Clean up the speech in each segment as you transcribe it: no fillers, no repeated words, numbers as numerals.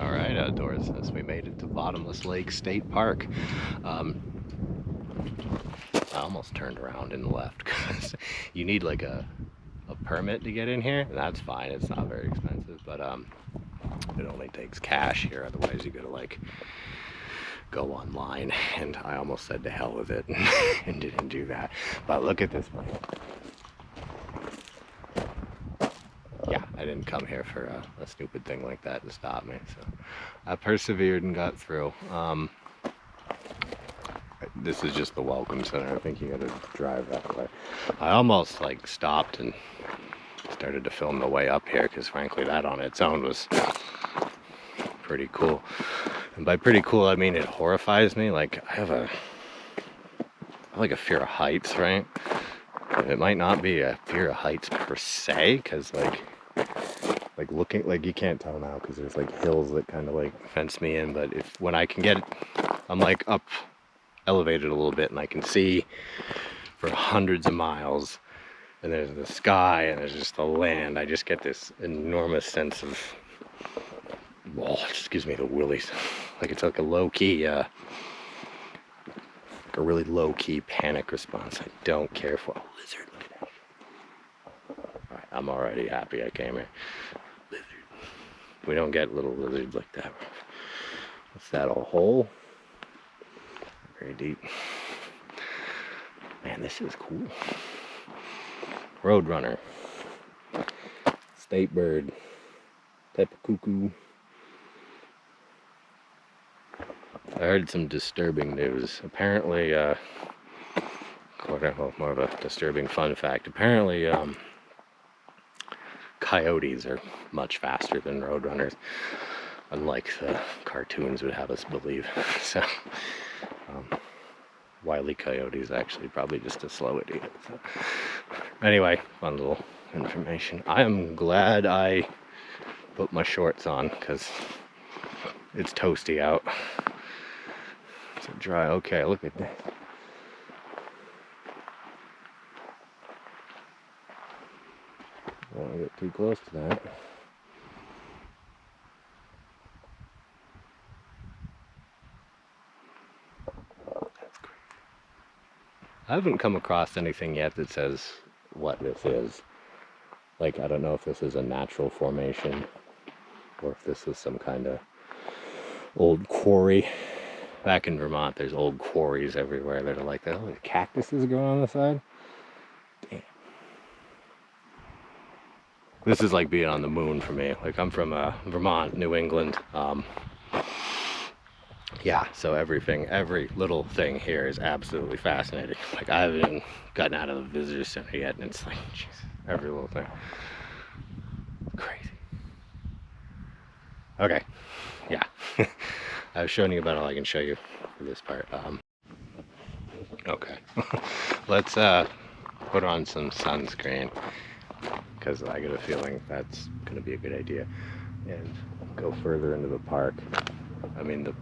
All right, outdoors, as we made it to Bottomless Lakes State Park. I almost turned around and left because you need like a permit to get in here. That's fine, it's not very expensive, but it only takes cash here. Otherwise you gotta like go online, and I almost said to hell with it and didn't do that. But look at this place. Yeah, I didn't come here for a stupid thing like that to stop me, so I persevered and got through. This is just the welcome center. I think you gotta drive that way. I almost like stopped and started to film the way up here because frankly that on its own was pretty cool. And by pretty cool I mean it horrifies me. Like I have a fear of heights, right? It might not be a fear of heights per se, because like looking, like you can't tell now because there's like hills that kind of like fence me in, but when I can get, I'm like up elevated a little bit and I can see for hundreds of miles, and there's the sky and there's just the land, I just get this enormous sense of, well, it just gives me the willies. Like it's like a low-key like a really low-key panic response. I don't care for a lizard. Look at that. All right, I'm already happy I came here. Lizard. We don't get little lizards like that. What's that, a hole? Very deep. Man, this is cool. Roadrunner. State bird. Type of cuckoo. I heard some disturbing news. Apparently, more of a disturbing fun fact. Apparently, coyotes are much faster than roadrunners, unlike the cartoons would have us believe. So, Wile E. Coyote's actually probably just a slow idiot. So, anyway, fun little information. I am glad I put my shorts on because it's toasty out. It's dry. Okay, look at that. Don't want to get too close to that. That's great. I haven't come across anything yet that says what this is. Like, I don't know if this is a natural formation or if this was some kind of old quarry. Back in Vermont, there's old quarries everywhere that are like that. Oh, cactuses growing on the side. Damn. This is like being on the moon for me. Like, I'm from Vermont, New England. Yeah, so every little thing here is absolutely fascinating. Like, I haven't even gotten out of the visitor center yet, and it's like, Jesus, every little thing. Crazy. Okay, yeah. I've shown you about all I can show you for this part. Okay, let's put on some sunscreen because I get a feeling that's going to be a good idea, and go further into the park. I mean, the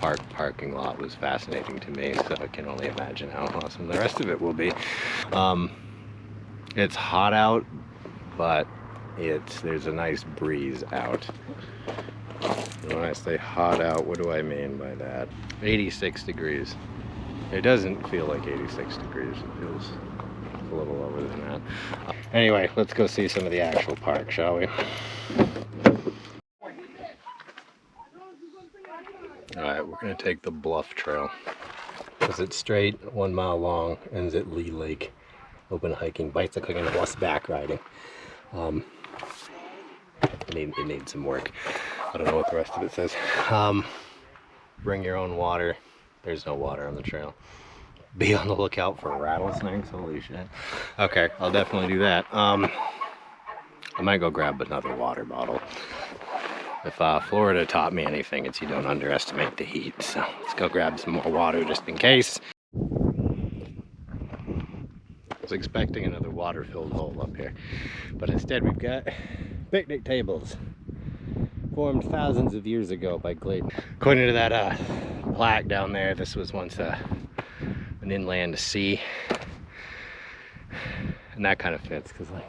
parking lot was fascinating to me, so I can only imagine how awesome the rest of it will be. It's hot out, but there's a nice breeze out. And when I say hot out, what do I mean by that? 86 degrees. It doesn't feel like 86 degrees. It feels a little lower than that. Anyway, let's go see some of the actual park, shall we? Alright, we're going to take the Bluff Trail because it's straight, 1 mile long, ends at Lee Lake. Open hiking, bicycling, and horseback riding. It needs some work. I don't know what the rest of it says. Bring your own water. There's no water on the trail. Be on the lookout for rattlesnakes. Holy shit. Okay, I'll definitely do that. I might go grab another water bottle. If Florida taught me anything, it's you don't underestimate the heat. So let's go grab some more water just in case. I was expecting another water-filled hole up here, but instead we've got picnic tables formed thousands of years ago by glacier. According to that plaque down there, this was once an inland sea, and that kind of fits because, like,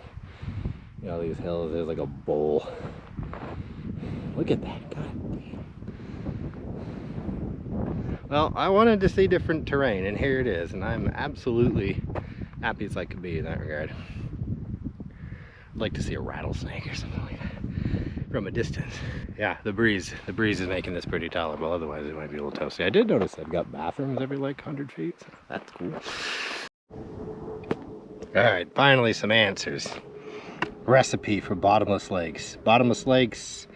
You know, these hills, there's like a bowl. Look at that, god damn. Well, I wanted to see different terrain, and here it is, and I'm absolutely happy as I could be in that regard. I'd like to see a rattlesnake or something like that from a distance. Yeah, the breeze is making this pretty tolerable, otherwise it might be a little toasty. I did notice they've got bathrooms every like 100 feet, so that's cool. Alright, finally some answers. Recipe for bottomless lakes. Bottomless lakes,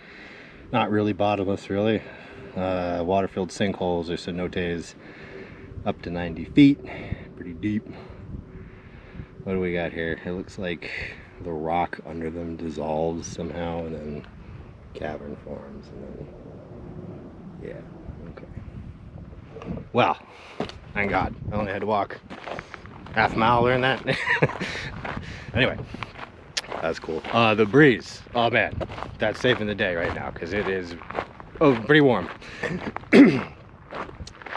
not really bottomless really. Water-filled sinkholes or cenotes up to 90 feet, pretty deep. What do we got here? It looks like the rock under them dissolves somehow and then cavern forms and then, yeah, okay. Well, thank God, I only had to walk half a mile to learn that. Anyway, that's cool. The breeze, oh man, that's saving the day right now because it is pretty warm. None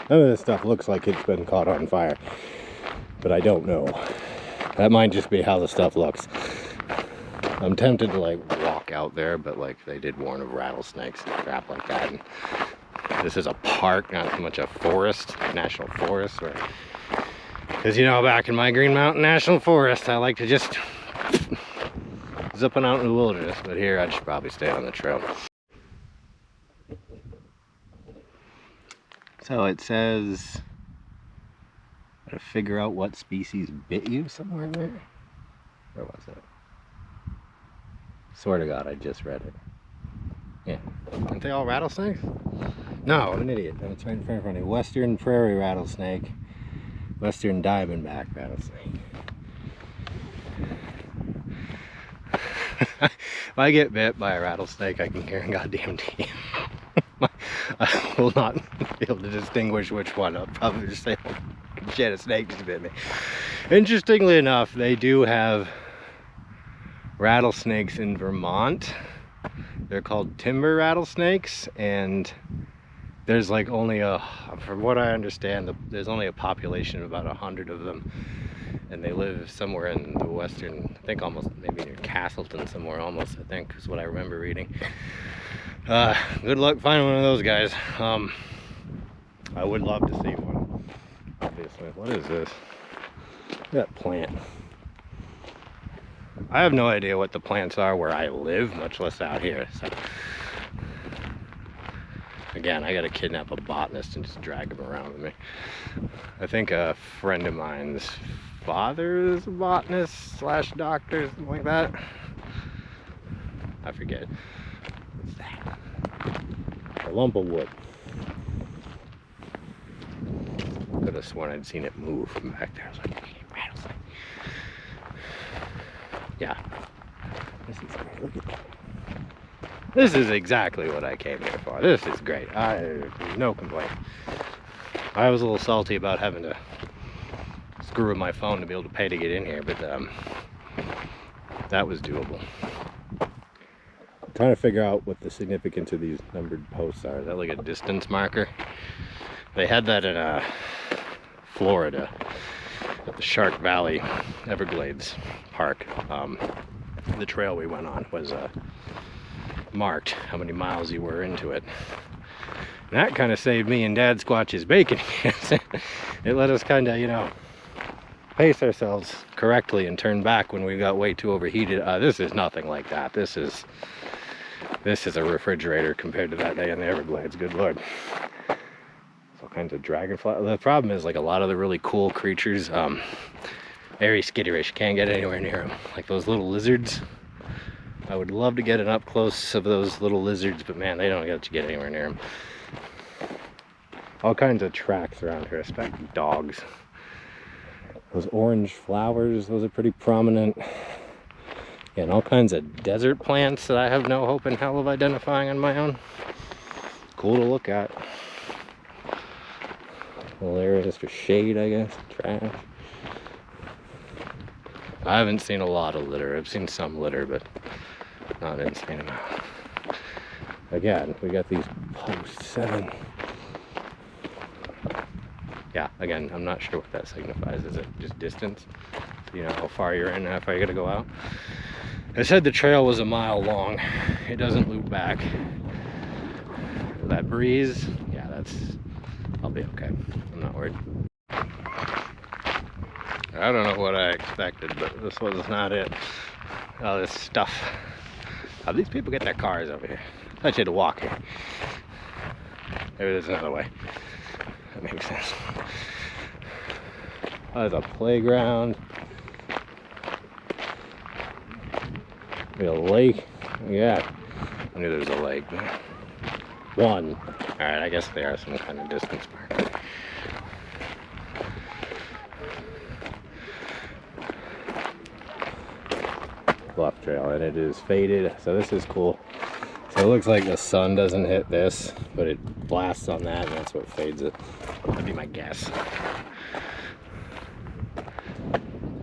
of this stuff looks like it's been caught on fire, but I don't know. That might just be how the stuff looks. I'm tempted to like walk out there, but like they did warn of rattlesnakes and crap like that. And this is a park, not so much a forest, national forest. Because you know, back in my Green Mountain National Forest, I like to just zipping out in the wilderness. But here, I should probably stay on the trail. So it says to figure out what species bit you somewhere there. Where was it? Swear to God, I just read it. Yeah. Aren't they all rattlesnakes? No, I'm an idiot. It's right in front of me. Western prairie rattlesnake. Western diamondback rattlesnake. If I get bit by a rattlesnake, I can guarantee I will not be able to distinguish which one. I'll probably just say, oh, shit, a snake just bit me. Interestingly enough, they do have rattlesnakes in Vermont. They're called timber rattlesnakes, and there's like only from what I understand, there's only a population of about 100 of them, and they live somewhere in the western, I think almost maybe near Castleton somewhere, almost, I think is what I remember reading. Good luck finding one of those guys. I would love to see one, obviously. What is this? That plant. I have no idea what the plants are where I live, much less out here. So again, I gotta kidnap a botanist and just drag him around with me. I think a friend of mine's father is a botanist slash doctor, something like that. I forget. What's that? A lump of wood. Could have sworn I'd seen it move from back there. I was like, rattlesnake. Yeah. This is great. Look at that. This is exactly what I came here for. This is great. No complaint. I was a little salty about having to screw with my phone to be able to pay to get in here, but that was doable. I'm trying to figure out what the significance of these numbered posts are. Is that like a distance marker? They had that in Florida at the Shark Valley Everglades Park. The trail we went on was marked how many miles you were into it. And that kind of saved me and Dad Squatch's bacon. It let us kind of, you know, pace ourselves correctly and turn back when we got way too overheated. This is nothing like that. This is a refrigerator compared to that day in the Everglades. Good Lord. All kinds of dragonfly. The problem is, like, a lot of the really cool creatures, very skitterish. Can't get anywhere near them. Like those little lizards. I would love to get an up close of those little lizards, but man, they don't let you get anywhere near them. All kinds of tracks around here, especially dogs. Those orange flowers, those are pretty prominent. Yeah, and all kinds of desert plants that I have no hope in hell of identifying on my own. Cool to look at. Little areas for shade, I guess. Trash. I haven't seen a lot of litter. I've seen some litter, but not an insane amount. Again, we got these posts 7. Yeah, again, I'm not sure what that signifies. Is it just distance? You know how far you're in, how far you gotta go out? I said the trail was a mile long. It doesn't loop back. That breeze, yeah, I'll be okay. I'm not worried. I don't know what I expected, but this was not it. All this stuff. How these people get their cars over here? I thought you had to walk here. Maybe there's another way. That makes sense. Oh, there's a playground. Maybe a lake. Yeah, I knew there was a lake. One. Alright, I guess they are some kind of distance marker. Bluff trail, and it is faded, so this is cool. So it looks like the sun doesn't hit this, but it blasts on that, and that's what fades it. That'd be my guess.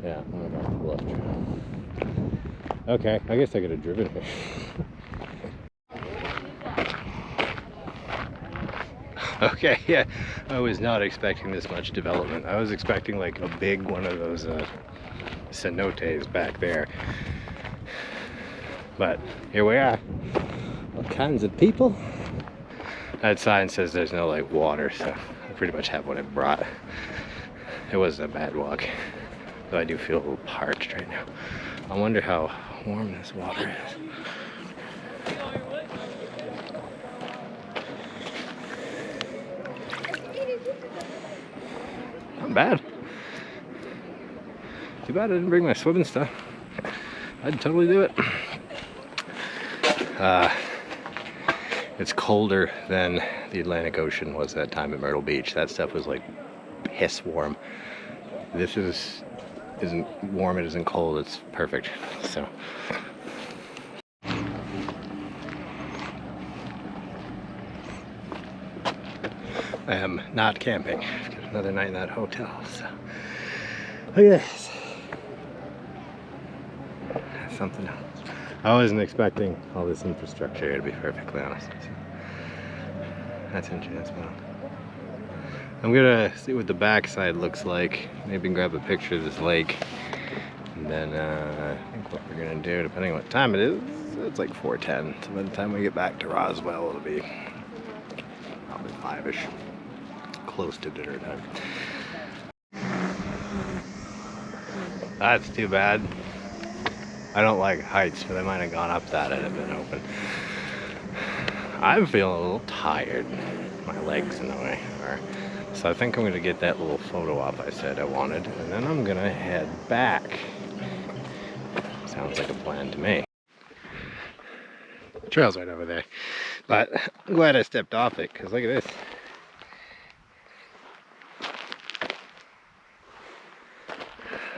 Yeah, I'm about the bluff trail. Okay, I guess I could have driven here. Okay, yeah, I was not expecting this much development. I was expecting like a big one of those cenotes back there. But here we are. All kinds of people. That sign says there's no like water, so I pretty much have what I brought. It wasn't a bad walk, though I do feel a little parched right now. I wonder how warm this water is. Not bad. Too bad I didn't bring my swimming stuff. I'd totally do it. It's colder than the Atlantic Ocean was that time at Myrtle Beach. That stuff was like piss warm. This isn't warm, it isn't cold, it's perfect. So I am not camping. I've got another night in that hotel. So look at this. Something else. I wasn't expecting all this infrastructure here, to be perfectly honest with you. That's interesting. I'm gonna see what the backside looks like. Maybe grab a picture of this lake. And then I think what we're gonna do, depending on what time it is, it's like 4:10. So by the time we get back to Roswell, it'll be probably 5-ish. Close to dinner time. That's too bad. I don't like heights, but I might have gone up that had it been open. I'm feeling a little tired. My legs in the way are. So I think I'm gonna get that little photo op I said I wanted, and then I'm gonna head back. Sounds like a plan to me. The trail's right over there. But I'm glad I stepped off it, because look at this.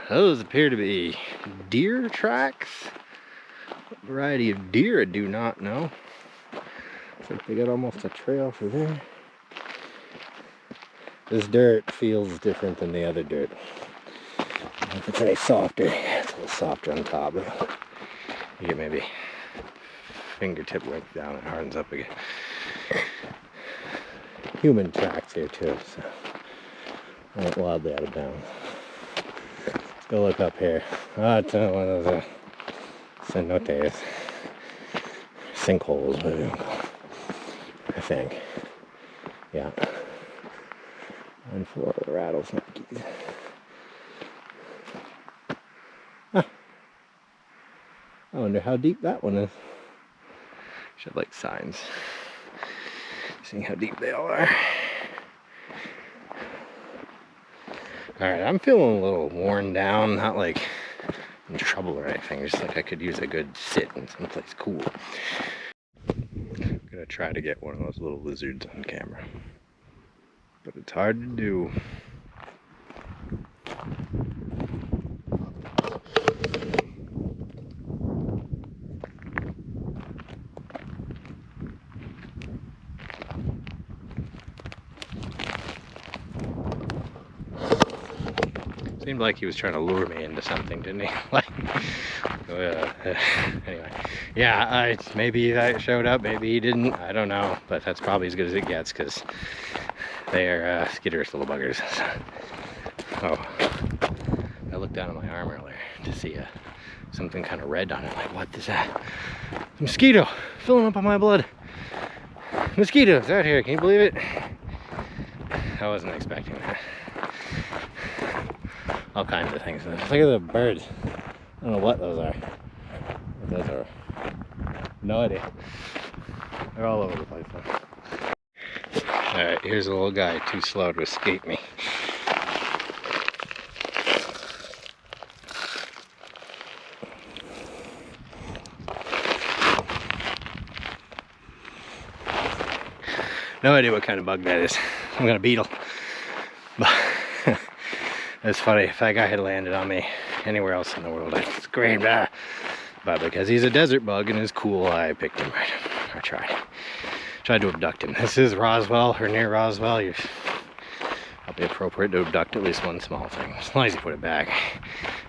Those appear to be deer tracks. What variety of deer I do not know. Looks like they got almost a trail through there. This dirt feels different than the other dirt. If it's any softer, it's a little softer on top. But you get maybe fingertip length down, it hardens up again. Human tracks here too, so I went wildly out of bounds. Go look up here. Oh, it's one of those cenotes. Sinkholes, whatever you call it. I think. Yeah. And for the rattlesnakes. Huh. I wonder how deep that one is. Should have like signs. Seeing how deep they all are. Alright, I'm feeling a little worn down, not like in trouble or anything, just like I could use a good sit in someplace cool. I'm gonna try to get one of those little lizards on camera, but it's hard to do. Seemed like he was trying to lure me into something, didn't he? Like, anyway, yeah, maybe that showed up, maybe he didn't, I don't know, but that's probably as good as it gets, because they're skitterish little buggers. Oh, I looked down at my arm earlier to see a something kind of red on it. Like, what is that? Mosquito filling up on my blood. Mosquitoes out here, can you believe it? I wasn't expecting that. All kinds of things. Look at the birds. I don't know what those are. What those are. No idea. They're all over the place though. Alright, here's a little guy too slow to escape me. No idea what kind of bug that is. I'm gonna beetle. But it's funny, if that guy had landed on me anywhere else in the world, I'd scream, ah. But because he's a desert bug and is cool, I picked him right up. I tried to abduct him. This is Roswell, or near Roswell. You're probably appropriate to abduct at least one small thing, as long as you put it back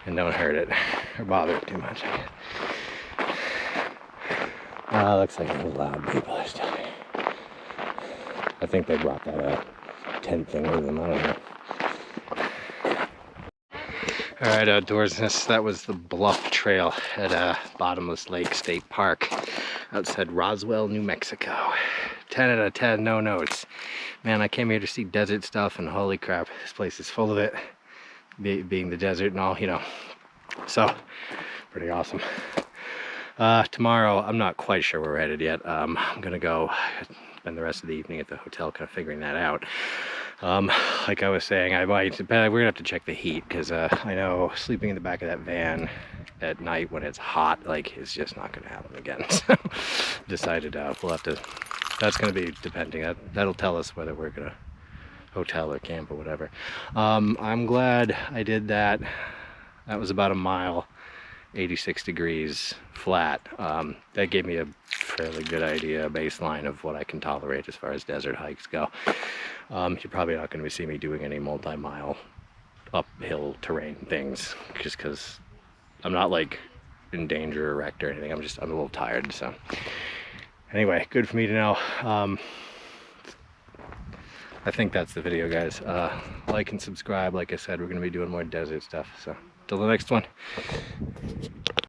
and don't hurt it or bother it too much. Looks like there's loud people are still here. I think they brought that tent thing with them, I don't know. Alright, outdoorsness, that was the Bluff Trail at Bottomless Lakes State Park outside Roswell, New Mexico. 10 out of 10, no notes. Man, I came here to see desert stuff, and holy crap, this place is full of it, being the desert and all, you know. So, pretty awesome. Tomorrow, I'm not quite sure where we're headed yet. I'm gonna go spend the rest of the evening at the hotel kind of figuring that out. Like I was saying, we're gonna have to check the heat, because I know sleeping in the back of that van at night when it's hot, like, it's just not gonna happen again. So decided we'll have to, that's gonna be depending, that'll tell us whether we're gonna hotel or camp or whatever. I'm glad I did that. That was about a mile, 86 degrees flat. That gave me a fairly good idea, a baseline of what I can tolerate as far as desert hikes go. You're probably not going to see me doing any multi-mile uphill terrain things, just because I'm not like in danger or wrecked or anything. I'm a little tired. So anyway, good for me to know. I think that's the video, guys. Like and subscribe. Like I said, we're going to be doing more desert stuff. So till the next one.